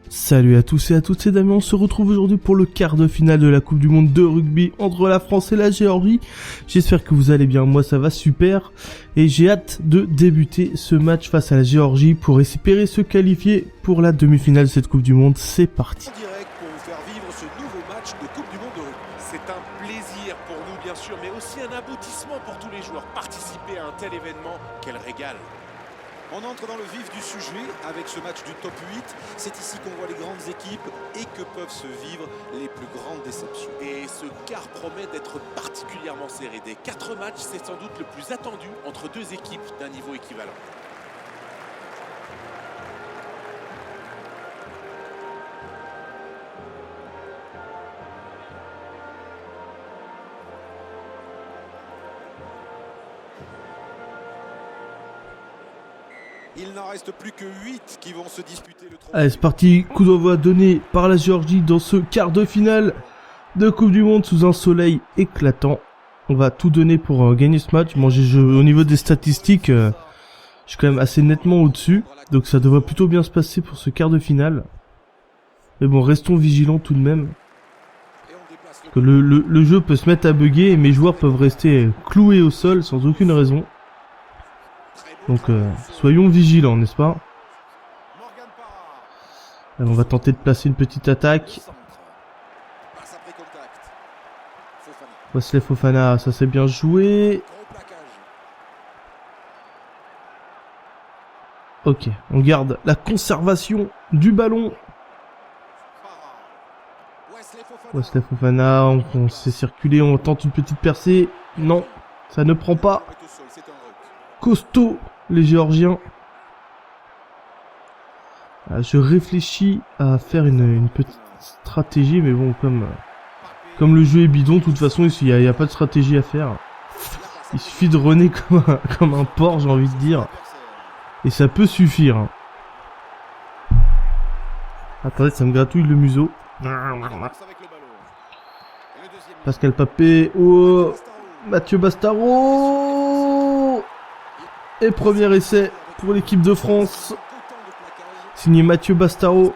Salut à tous et à toutes, c'est Damien, on se retrouve aujourd'hui pour le quart de finale de la Coupe du Monde de rugby entre la France et la Géorgie. J'espère que vous allez bien, moi ça va super et j'ai hâte de débuter ce match face à la Géorgie pour espérer se qualifier pour la demi-finale de cette Coupe du Monde. C'est parti. Direct pour vous faire vivre ce nouveau match de Coupe du Monde de rugby. C'est un plaisir pour nous bien sûr, mais aussi un aboutissement pour tous les joueurs. Participer à un tel événement, quel régal! On entre dans le vif du sujet avec ce match du top 8. C'est ici qu'on voit les grandes équipes et que peuvent se vivre les plus grandes déceptions. Et ce quart promet d'être particulièrement serré. Des 4 matchs, c'est sans doute le plus attendu entre deux équipes d'un niveau équivalent. Il n'en reste plus que 8 qui vont se disputer le trophée. Allez, c'est parti, coup d'envoi donné par la Géorgie dans ce quart de finale de Coupe du Monde sous un soleil éclatant. On va tout donner pour gagner ce match. Bon, au niveau des statistiques, je suis quand même assez nettement au-dessus, donc ça devrait plutôt bien se passer pour ce quart de finale. Mais bon, restons vigilants tout de même. Parce que le jeu peut se mettre à bugger et mes joueurs peuvent rester cloués au sol sans aucune raison. Donc soyons vigilants, n'est-ce pas? Alors, on va tenter de placer une petite attaque. Wesley Fofana, ça c'est bien joué. Ok, on garde la conservation du ballon. Wesley Fofana, on s'est circulé, on tente une petite percée. Non, ça ne prend pas. Costaud, les Géorgiens. Je réfléchis à faire une petite stratégie, mais bon, comme le jeu est bidon, de toute façon, il y a pas de stratégie à faire. Il suffit de runner comme un porc, j'ai envie de dire. Et ça peut suffire. Attendez, ça me gratouille le museau. Pascal Papé. Oh, Mathieu Bastaro. Et premier essai pour l'équipe de France. Signé Mathieu Bastaro.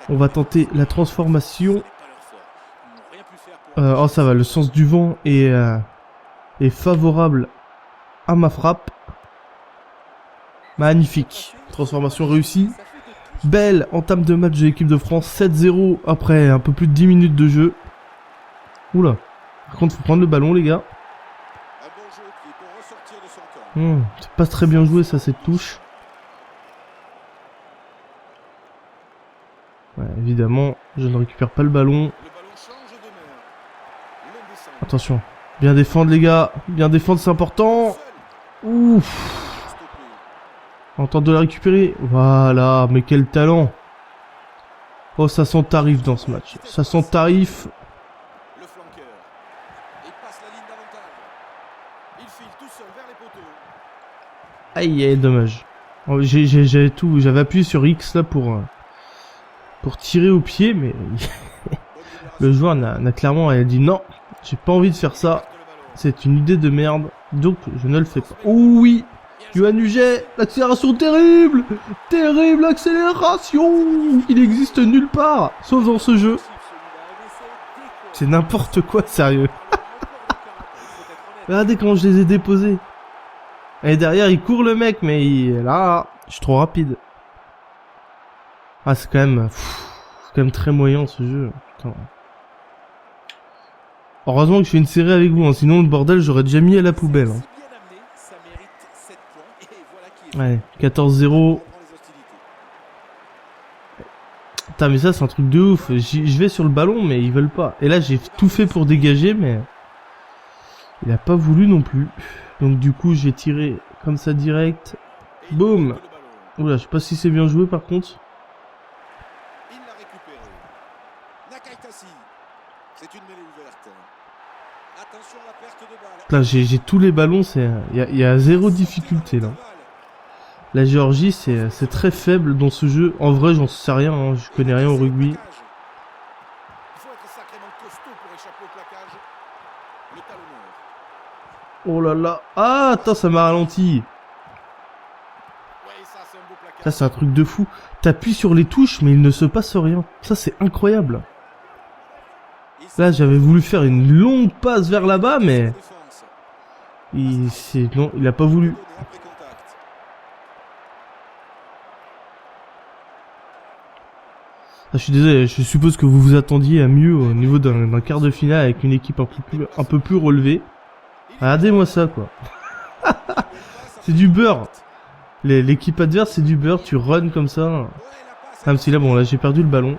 On va tenter la transformation. Oh ça va, le sens du vent est favorable à ma frappe. Magnifique. Transformation réussie. Belle entame de match de l'équipe de France. 7-0 après un peu plus de 10 minutes de jeu. Oula. Par contre, faut prendre le ballon, les gars. C'est pas très bien joué, ça, cette touche. Ouais, évidemment, je ne récupère pas le ballon. Attention. Bien défendre, les gars. Bien défendre, c'est important. Ouf. On tente de la récupérer. Voilà, mais quel talent. Oh, ça sent tarif dans ce match. Ça sent tarif. Aïe, dommage. Oh, j'avais appuyé sur X là pour tirer au pied, mais le joueur n'a clairement dit non, j'ai pas envie de faire ça. C'est une idée de merde, donc je ne le fais pas. Oh oui, Yoann Huget, l'accélération terrible, terrible accélération. Il existe nulle part, sauf dans ce jeu. C'est n'importe quoi, sérieux. Regardez comment je les ai déposés. Et derrière, il court le mec, mais là, je suis trop rapide. Ah, c'est quand même très moyen ce jeu. Putain. Heureusement que je fais une série avec vous, hein. Sinon le bordel, j'aurais déjà mis à la poubelle. Hein. Ouais, 14-0. Putain, mais ça, c'est un truc de ouf. Je vais sur le ballon, mais ils veulent pas. Et là, j'ai tout fait pour dégager, mais il a pas voulu non plus. Donc du coup, j'ai tiré comme ça direct. Boum. Oula, je sais pas si c'est bien joué par contre. Là, j'ai tous les ballons, il y a zéro difficulté là. La Géorgie, c'est très faible dans ce jeu. En vrai, j'en sais rien, hein, je connais rien au rugby. Oh là là. Ah, attends, ça m'a ralenti. Ça, c'est un truc de fou. T'appuies sur les touches, mais il ne se passe rien. Ça, c'est incroyable. Là, j'avais voulu faire une longue passe vers là-bas, mais... Non, il a pas voulu. Ah, je suis désolé, je suppose que vous vous attendiez à mieux au niveau d'un quart de finale avec une équipe un peu plus relevée. Regardez-moi ça, quoi. C'est du beurre. L'équipe adverse, c'est du beurre. Tu runs comme ça. Même si là, bon, là, j'ai perdu le ballon.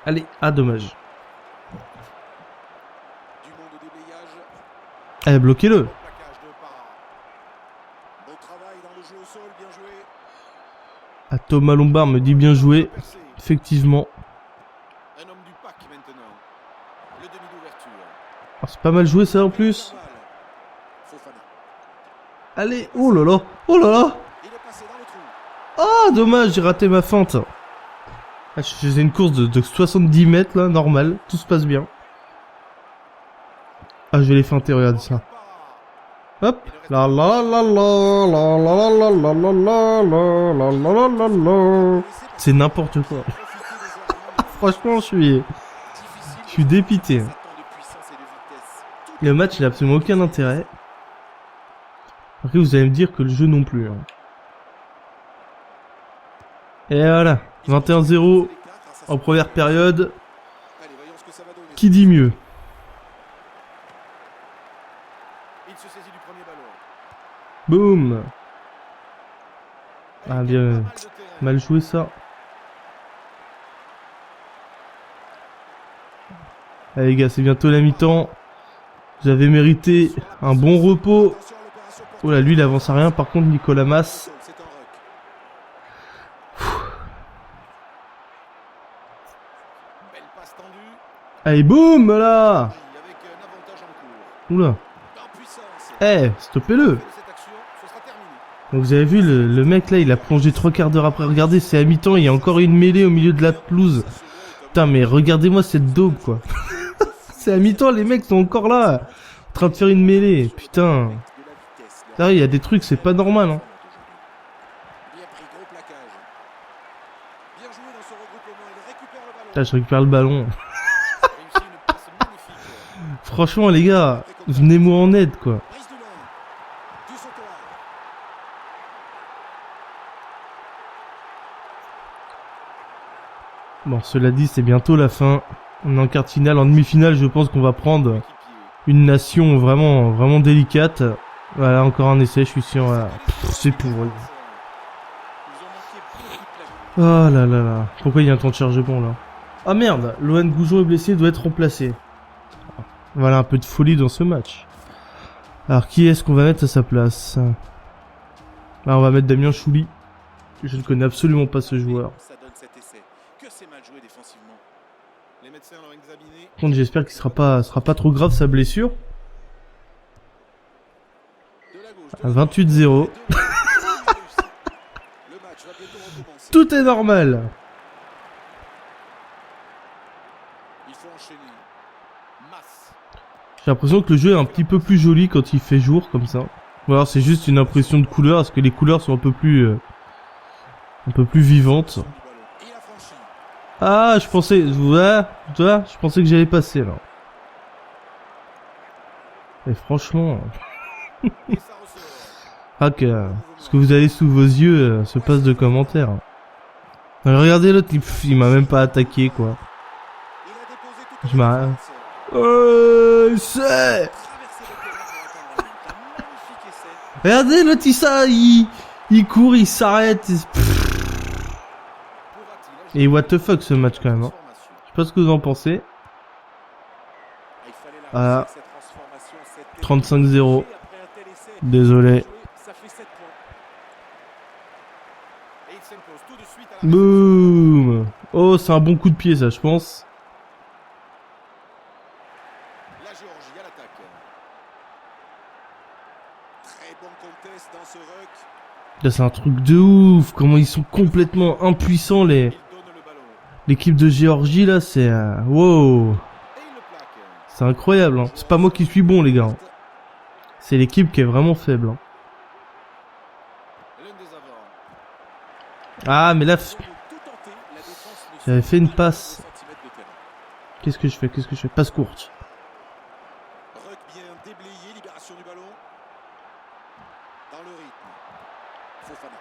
Allez, ah, dommage. Allez, bloquez-le. Ah, Thomas Lombard me dit bien joué. Effectivement. Oh, c'est pas mal joué ça en plus. Allez, oh là là, oh là là. Oh, dommage, j'ai raté ma feinte. Ah, je faisais une course de 70 mètres là, normal, tout se passe bien. Ah, je vais les feinter, regardez ça. Hop, la la la la la la la la la la la la la la. C'est n'importe quoi. Franchement, je suis dépité. Le match, il n'a absolument aucun intérêt. Après, vous allez me dire que le jeu non plus. Hein. Et voilà, 21-0 en première période. Qui dit mieux? Boum. Ah bien, mal joué ça. Allez les gars, c'est bientôt la mi-temps. Vous avez mérité un bon repos. Oh là, lui il avance à rien. Par contre, Nicolas Mas. Allez, boum là. Oula. Eh, stoppez-le. Donc vous avez vu, le mec là, il a plongé 3 quarts d'heure après. Regardez, c'est à mi-temps, il y a encore une mêlée au milieu de la pelouse. Putain, mais regardez-moi cette daube, quoi. C'est à mi-temps, les mecs sont encore là, en train de faire une mêlée. Putain. Là, il y a des trucs, c'est pas normal, hein. Là, je récupère le ballon. Franchement, les gars, venez-moi en aide, quoi. Bon, cela dit, c'est bientôt la fin. On est en quart de finale. En demi-finale, je pense qu'on va prendre une nation vraiment, vraiment délicate. Voilà, encore un essai, je suis sûr. Voilà. C'est pourri. Oh là là là. Pourquoi il y a un temps de chargement là? Ah merde, Lohan Goujon est blessé, doit être remplacé. Voilà, un peu de folie dans ce match. Alors, qui est-ce qu'on va mettre à sa place? Là, on va mettre Damien Chouli. Je ne connais absolument pas ce joueur. Par contre, j'espère qu'il sera pas trop grave sa blessure. À 28-0. Tout est normal. J'ai l'impression que le jeu est un petit peu plus joli quand il fait jour comme ça. Ou alors c'est juste une impression de couleur, parce que les couleurs sont un peu plus vivantes. Ah, je pensais, je pensais que j'allais passer là. Et franchement, ah que ce que vous avez sous vos yeux se passe de commentaires. Alors, regardez l'autre, il m'a même pas attaqué quoi. Je m'arrête. C'est. Regardez l'autre, il court, il s'arrête. Et what the fuck ce match quand même. Hein. Je sais pas ce que vous en pensez. Voilà. 35-0. Désolé. Boum. Oh, c'est un bon coup de pied ça, je pense. Là, c'est un truc de ouf. Comment ils sont complètement impuissants l'équipe de Géorgie là, c'est wow. C'est incroyable. Hein. C'est pas moi qui suis bon les gars. C'est l'équipe qui est vraiment faible. Hein. Ah, mais là, j'avais fait une passe. Qu'est-ce que je fais? Passe courte. Ruck bien déblayé, libération du ballon. Dans le rythme. Fofana.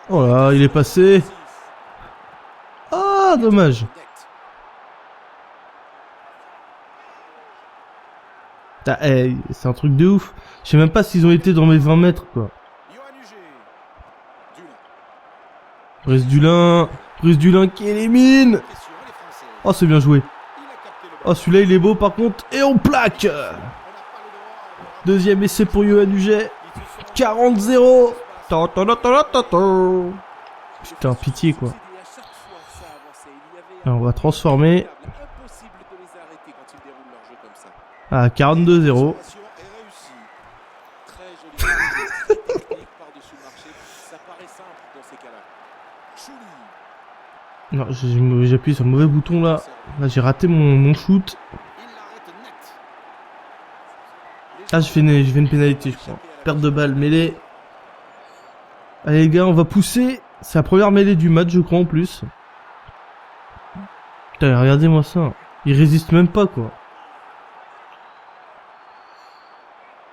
Oh là, il est passé. Ah, dommage. Ah, c'est un truc de ouf. Je sais même pas s'ils ont été dans mes 20 mètres, quoi. Brice Dulin qui élimine. Oh, c'est bien joué. Oh, celui-là, il est beau, par contre. Et on plaque. Deuxième essai pour Yoann Huget. 40-0. Putain, pitié, quoi. Alors, on va transformer. Ah, 42-0. Non, j'appuie sur le mauvais bouton là. Là, j'ai raté mon shoot. Ah, je fais une pénalité, je crois. Perte de balle, mêlée. Allez les gars, on va pousser. C'est la première mêlée du match, je crois, en plus. Putain, regardez-moi ça. Il résiste même pas, quoi.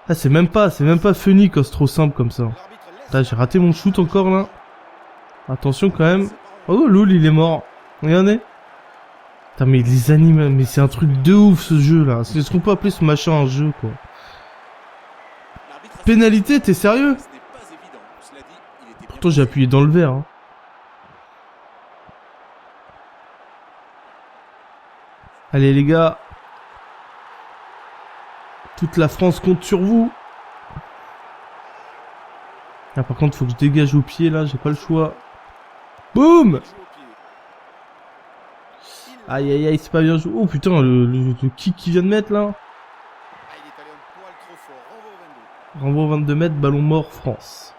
Ah, c'est même pas funny quand c'est trop simple comme ça. Putain, j'ai raté mon shoot encore là. Attention quand même. Oh, Loul, il est mort. Regardez. Putain, mais il les anime. Mais c'est un truc de ouf ce jeu là. Est-ce qu'on peut appeler ce machin un jeu, quoi? Pénalité, t'es sérieux? Pourtant, j'ai appuyé dans le vert. Hein. Allez, les gars. Toute la France compte sur vous. Ah, par contre, faut que je dégage au pied là. J'ai pas le choix. Boum! Aïe aïe aïe, c'est pas bien joué. Oh putain, le kick qu'il vient de mettre là. Renvoi au 22 mètres, ballon mort, France.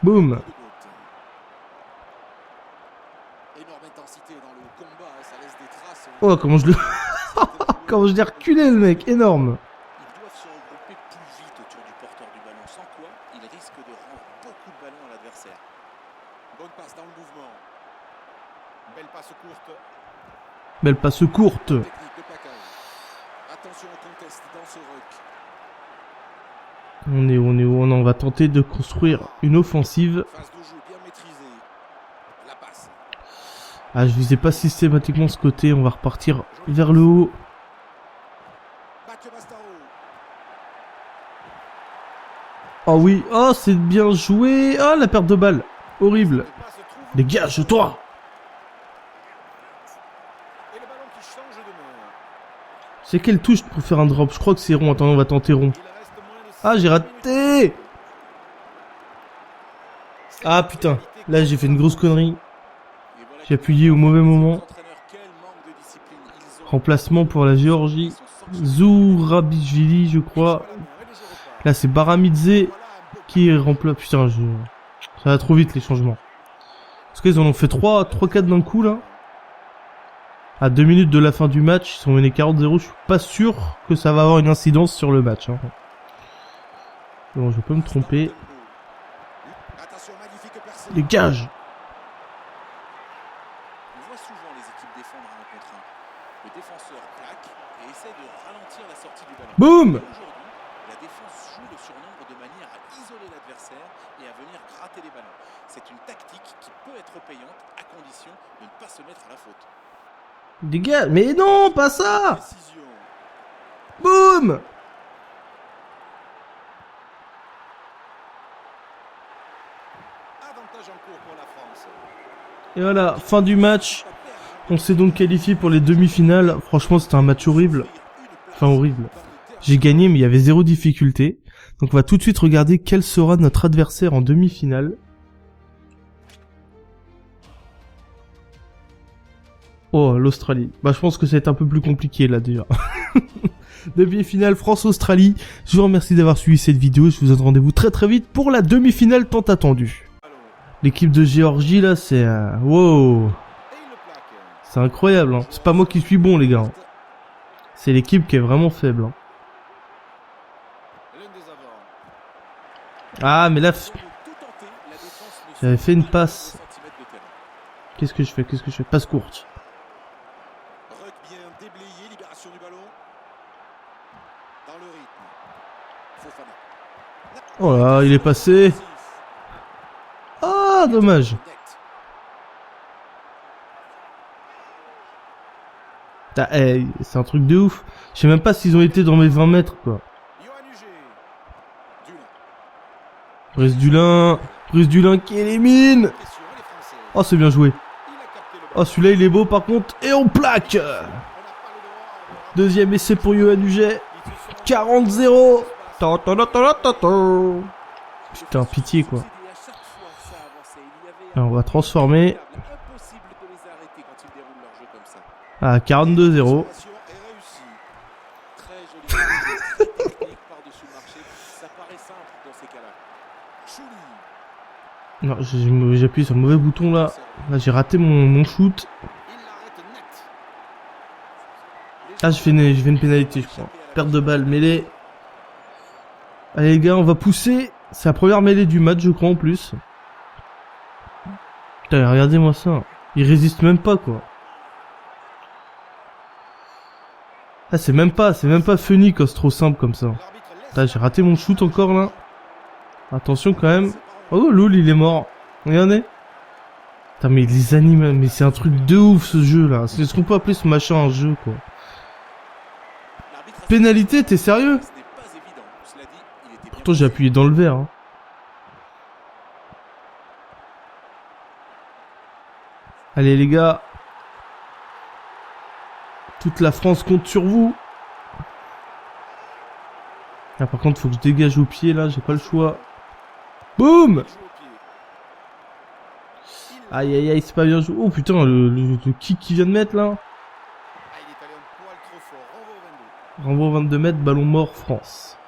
Boum! Oh, comment je le... comment je l'ai reculé le mec, énorme! Ils doivent se regrouper plus vite autour du porteur du ballon, sans quoi il risque de rendre beaucoup de ballons à l'adversaire. Bonne passe dans le mouvement. Belle passe courte. Belle passe courte. Attention au contest dans ce ruck. On est où? On va tenter de construire une offensive. Phase de jeu bien maîtrisée. La passe. Ah, je visais pas systématiquement ce côté. On va repartir vers le haut. Oh oui. Oh, c'est bien joué. Oh, la perte de balle. Horrible. Dégage-toi. C'est quelle touche pour faire un drop? Je crois que c'est rond. Attends, on va tenter rond. Ah, j'ai raté. Ah, putain. Là, j'ai fait une grosse connerie. J'ai appuyé au mauvais moment. Remplacement pour la Géorgie. Zourabichvili, je crois. Là, c'est Baramidze qui remplace. Putain, ça va trop vite les changements. Parce qu'ils en ont fait 3-4 d'un coup là. À 2 minutes de la fin du match, ils sont menés 40-0. Je suis pas sûr que ça va avoir une incidence sur le match. Hein. Bon, je peux me tromper. Dégage. On voit souvent les équipes défendre un contre un. Le défenseur plaque et essaie de ralentir la sortie du ballon. Boum. La défense joue le surnombre de manière à isoler l'adversaire et à venir gratter les ballons. C'est une tactique qui peut être payante à condition de ne pas se mettre à la faute. Dégage. Mais non, pas ça. Précision. Boum. Avantage en cours pour la France. Et voilà, fin du match. On s'est donc qualifié pour les demi-finales. Franchement, c'était un match horrible. Enfin, horrible. J'ai gagné, mais il y avait 0 difficulté. Donc on va tout de suite regarder quel sera notre adversaire en demi-finale. Oh, l'Australie. Bah, je pense que ça va être un peu plus compliqué, là, déjà. Demi-finale France-Australie. Je vous remercie d'avoir suivi cette vidéo. Je vous donne rendez-vous très très vite pour la demi-finale tant attendue. L'équipe de Géorgie, là, c'est... wow. C'est incroyable, hein. C'est pas moi qui suis bon, les gars. C'est l'équipe qui est vraiment faible, hein. Ah, mais là... J'avais fait une passe. Qu'est-ce que je fais? Qu'est-ce que je fais? Passe courte. Ruck bien déblayé, libération du ballon. Dans le rythme. Fofana. Oh là, il est passé. Ah, dommage. C'est un truc de ouf. Je sais même pas s'ils ont été dans mes 20 mètres, quoi. Brice Dulin qui élimine. Oh, c'est bien joué. Oh, celui-là, il est beau, par contre. Et on plaque. Deuxième essai pour Yoann Huget. 40-0. Putain, pitié, quoi. Alors, on va transformer. Ah, 42-0. Non, j'ai appuyé sur le mauvais bouton là. Là, j'ai raté mon shoot. Ah, je fais une pénalité, je crois. Perte de balle, mêlée. Allez, les gars, on va pousser. C'est la première mêlée du match, je crois, en plus. Putain, regardez-moi ça. Il résiste même pas, quoi. Ah, c'est même pas funny quand c'est trop simple comme ça. Putain, j'ai raté mon shoot encore, là. Attention, quand même. Oh, lol, il est mort. Regardez. Putain, mais les animaux, mais c'est un truc de ouf, ce jeu-là. C'est ce qu'on peut appeler ce machin un jeu, quoi. Pénalité, t'es sérieux? Pourtant, j'ai appuyé dans le vert, hein. Allez, les gars. Toute la France compte sur vous. Ah, par contre, faut que je dégage au pied, là. J'ai pas le choix. Boum! Aïe, aïe, aïe, c'est pas bien joué. Oh, putain, le kick qu'il vient de mettre, là. Renvoi au 22 mètres, ballon mort, France.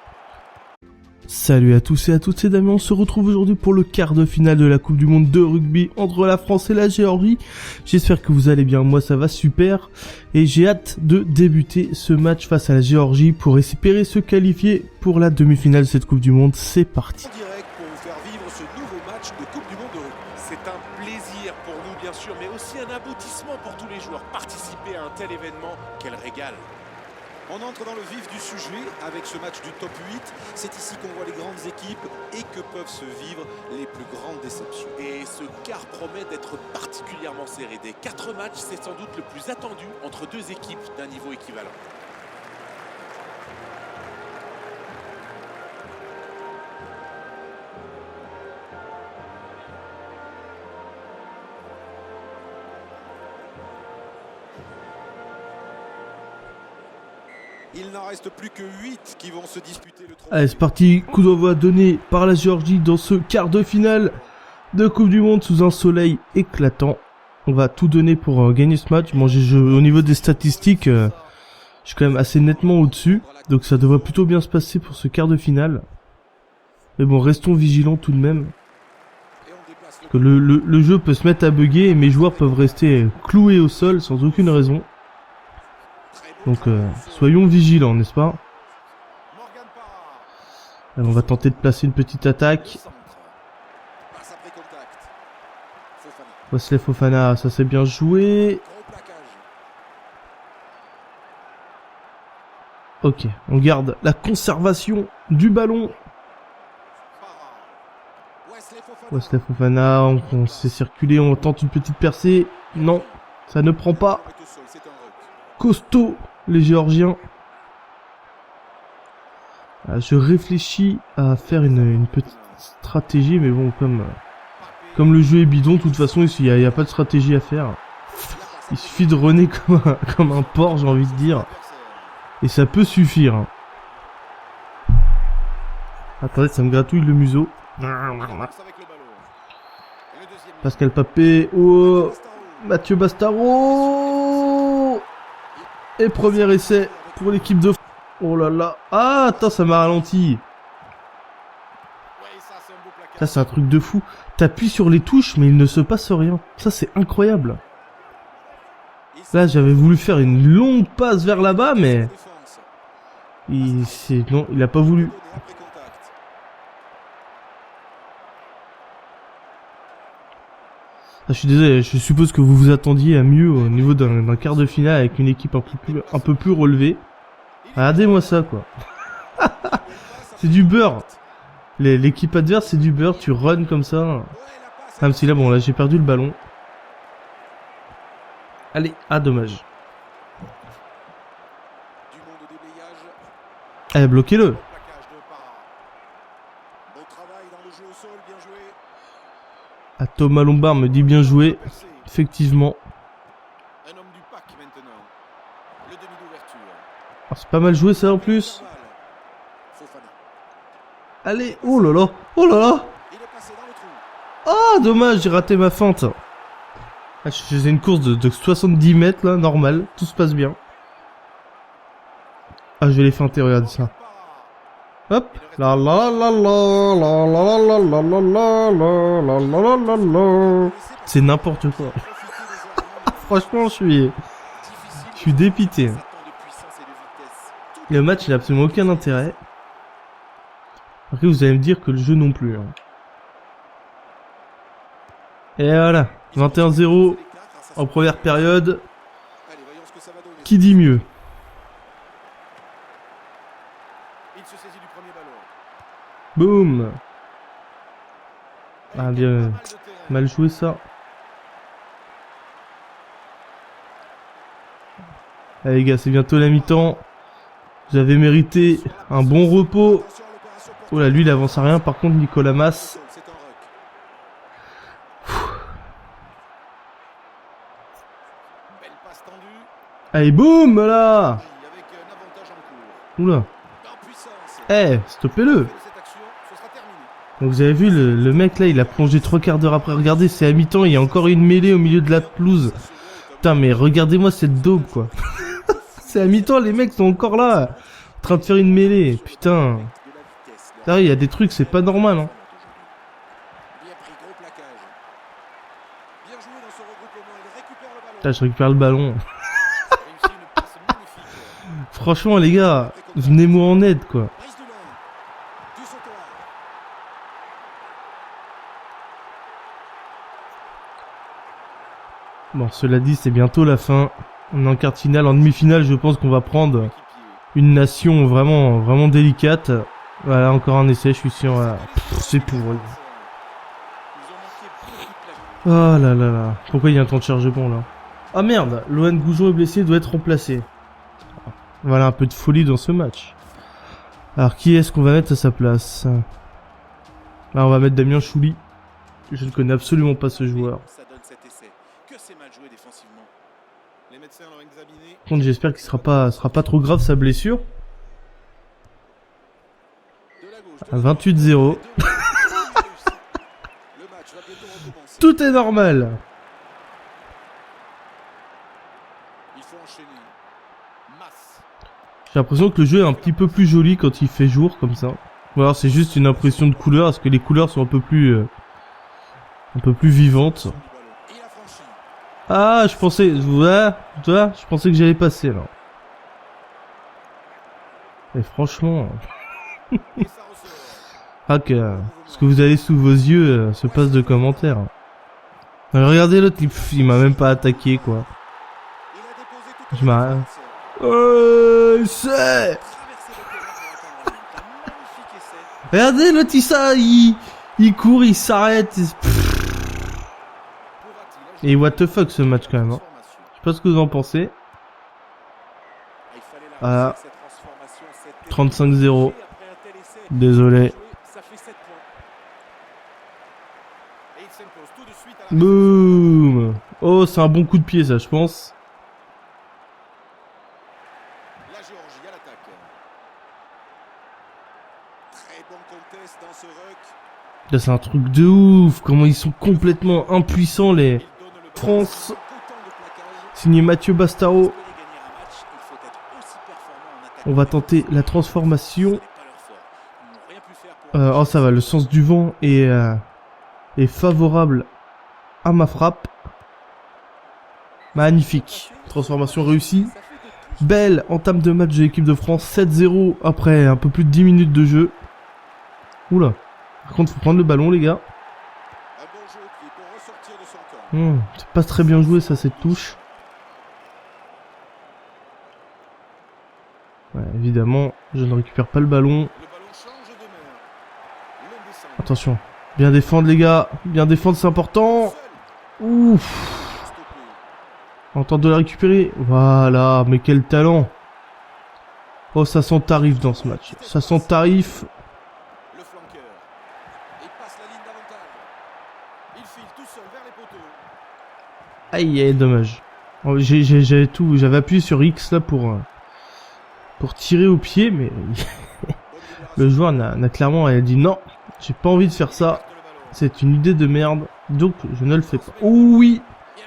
Salut à tous et à toutes, c'est Damien, on se retrouve aujourd'hui pour le quart de finale de la Coupe du Monde de rugby entre la France et la Géorgie. J'espère que vous allez bien, moi ça va super. Et j'ai hâte de débuter ce match face à la Géorgie pour espérer se qualifier pour la demi-finale de cette Coupe du Monde. C'est parti. Direct pour vous faire vivre ce nouveau match de Coupe du Monde de rugby. C'est un plaisir pour nous bien sûr, mais aussi un aboutissement pour tous les joueurs. Participer à un tel événement, quel régal. On entre dans le vif du sujet avec ce match du top 8. C'est ici qu'on voit les grandes équipes et que peuvent se vivre les plus grandes déceptions. Et ce quart promet d'être particulièrement serré. Des 4 matchs, c'est sans doute le plus attendu entre deux équipes d'un niveau équivalent. Il n'en reste plus que 8 qui vont se disputer le trophée. Allez, c'est parti. Coup d'envoi donné par la Géorgie dans ce quart de finale de Coupe du Monde sous un soleil éclatant. On va tout donner pour gagner ce match. Bon, au niveau des statistiques, je suis quand même assez nettement au-dessus. Donc ça devrait plutôt bien se passer pour ce quart de finale. Mais bon, restons vigilants tout de même. Que le jeu peut se mettre à bugger et mes joueurs peuvent rester cloués au sol sans aucune raison. Donc soyons vigilants, n'est-ce pas? Alors, on va tenter de placer une petite attaque. Wesley Fofana, ça c'est bien joué. Ok, on garde la conservation du ballon. Wesley Fofana, on s'est circulé, on tente une petite percée. Non, ça ne prend pas. Costaud, les Géorgiens. Je réfléchis à faire une petite stratégie, mais bon, comme le jeu est bidon, de toute façon, il n'y a pas de stratégie à faire. Il suffit de runner comme un porc, j'ai envie de dire. Et ça peut suffire. Hein. Attendez, ça me gratouille le museau. Pascal Papé. Oh, Mathieu Bastaro. Et premier essai pour l'équipe de... Oh là là. Ah, attends, ça m'a ralenti. Ça, c'est un truc de fou. T'appuies sur les touches, mais il ne se passe rien. Ça, c'est incroyable. Là, j'avais voulu faire une longue passe vers là-bas, mais... Non, il a pas voulu. je suis désolé, je suppose que vous vous attendiez à mieux au niveau d'un quart de finale avec une équipe un peu plus relevée. Regardez-moi ça, quoi. C'est du beurre. L'équipe adverse, c'est du beurre, tu runs comme ça. Même si là, bon, là, j'ai perdu le ballon. Allez, dommage. Allez, bloquez-le. Thomas Lombard me dit bien joué. Effectivement. C'est pas mal joué ça en plus. Allez, oh là là, oh là là. Ah, dommage, j'ai raté ma feinte. Je faisais une course de 70 mètres là, normal, tout se passe bien. Je vais les feinter, regardez ça. Hop, la la la la la la la la la la la la la la. C'est n'importe quoi. Franchement, je suis dépité. Le match, il a absolument aucun intérêt. Après, vous allez me dire que le jeu non plus. Et voilà, 21-0 en première période. Qui dit mieux? Boum. Bien, mal joué ça. Allez les gars, c'est bientôt la mi-temps. Vous avez mérité un bon repos. Oh là, lui il avance à rien. Par contre, Nicolas Mas. Allez, boum là. Oula. Stoppez-le. Donc vous avez vu, le mec là, il a plongé 3 quarts d'heure après. Regardez, c'est à mi-temps, il y a encore une mêlée au milieu de la pelouse. Putain, mais regardez-moi cette daube, quoi. C'est à mi-temps, les mecs sont encore là, en train de faire une mêlée. Putain. Là, il y a des trucs, c'est pas normal, hein. Là, je récupère le ballon. Franchement, les gars, venez-moi en aide, quoi. Bon, cela dit, c'est bientôt la fin. On est en quart de finale. En demi-finale, je pense qu'on va prendre une nation vraiment délicate. Voilà, encore un essai, je suis sûr. C'est pourri. Oh là là là. Pourquoi il y a un temps de chargement là? Ah merde, Lohan Goujon est blessé, doit être remplacé. Voilà, un peu de folie dans ce match. Alors, qui est-ce qu'on va mettre à sa place? Là, on va mettre Damien Chouli. Je ne connais absolument pas ce joueur. Par contre, j'espère qu'il sera pas trop grave sa blessure. 28-0. Tout est normal. J'ai l'impression que le jeu est un petit peu plus joli quand il fait jour comme ça. Ou alors c'est juste une impression de couleur, parce que les couleurs sont un peu plus vivantes. Ah, je pensais, je pensais que j'allais passer là. Et franchement, ce que vous avez sous vos yeux se passe de commentaires. Regardez l'autre, il m'a même pas attaqué quoi. Je m'arrête. C'est. Regardez l'autre, il court, il s'arrête. Et what the fuck ce match quand même. Hein. Je sais pas ce que vous en pensez. Voilà. 35-0. Désolé. Boum. Oh, c'est un bon coup de pied ça, je pense. Là, c'est un truc de ouf. Comment ils sont complètement impuissants les France. Signé Mathieu Bastaro. On va tenter la transformation. Oh ça va, le sens du vent est favorable à ma frappe. Magnifique. Transformation réussie. Belle entame de match de l'équipe de France. 7-0 après un peu plus de 10 minutes de jeu. Oula. Par contre, faut prendre le ballon, les gars. sortir de son camp. C'est pas très bien joué ça, cette touche. Ouais, évidemment, je ne récupère pas le ballon. Le ballon change de main. L'homme descend. Attention, bien défendre les gars, bien défendre c'est important. Ouf, Stoppé. on tente de la récupérer. Voilà, mais quel talent. Oh, ça sent tarif dans ce match. Ça sent tarif. Le flanqueur. Il passe la ligne d'avantage. Il file tout seul vers les poteaux. Aïe, aïe, dommage. Oh, j'avais appuyé sur X là pour tirer au pied, mais le joueur n'a clairement dit non, j'ai pas envie de faire ça. C'est une idée de merde, donc je ne le fais pas. Oh oui,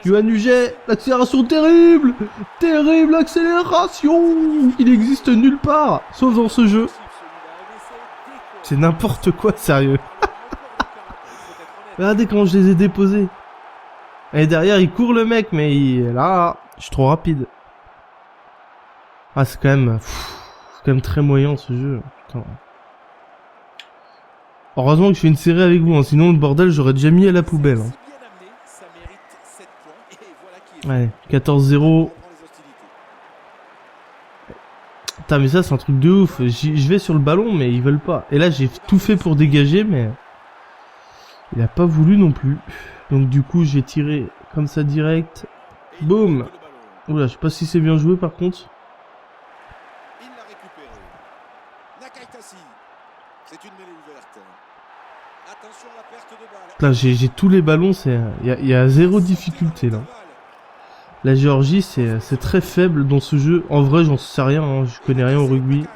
Yoann Huget, l'accélération terrible, terrible accélération. Il existe nulle part, sauf dans ce jeu. C'est n'importe quoi, sérieux. Regardez comment je les ai déposés. Et derrière, il court le mec, mais là, je suis trop rapide. Ah, c'est quand même très moyen ce jeu. Putain. Heureusement que je fais une série avec vous, hein, sinon le bordel j'aurais déjà mis à la poubelle. Hein. Ouais, 14-0. Putain, mais ça c'est un truc de ouf. Je vais sur le ballon, mais ils veulent pas. Et là j'ai tout fait pour dégager, mais il a pas voulu non plus. Donc du coup j'ai tiré comme ça direct. Boum. Oula, je sais pas si c'est bien joué par contre. Il l'a récupéré. Nakaitasi. C'est une mêlée ouverte. Attention à la perte de balle. Là j'ai tous les ballons, il y a zéro difficulté là. La Géorgie c'est très faible dans ce jeu. En vrai j'en sais rien, hein, je connais rien au rugby.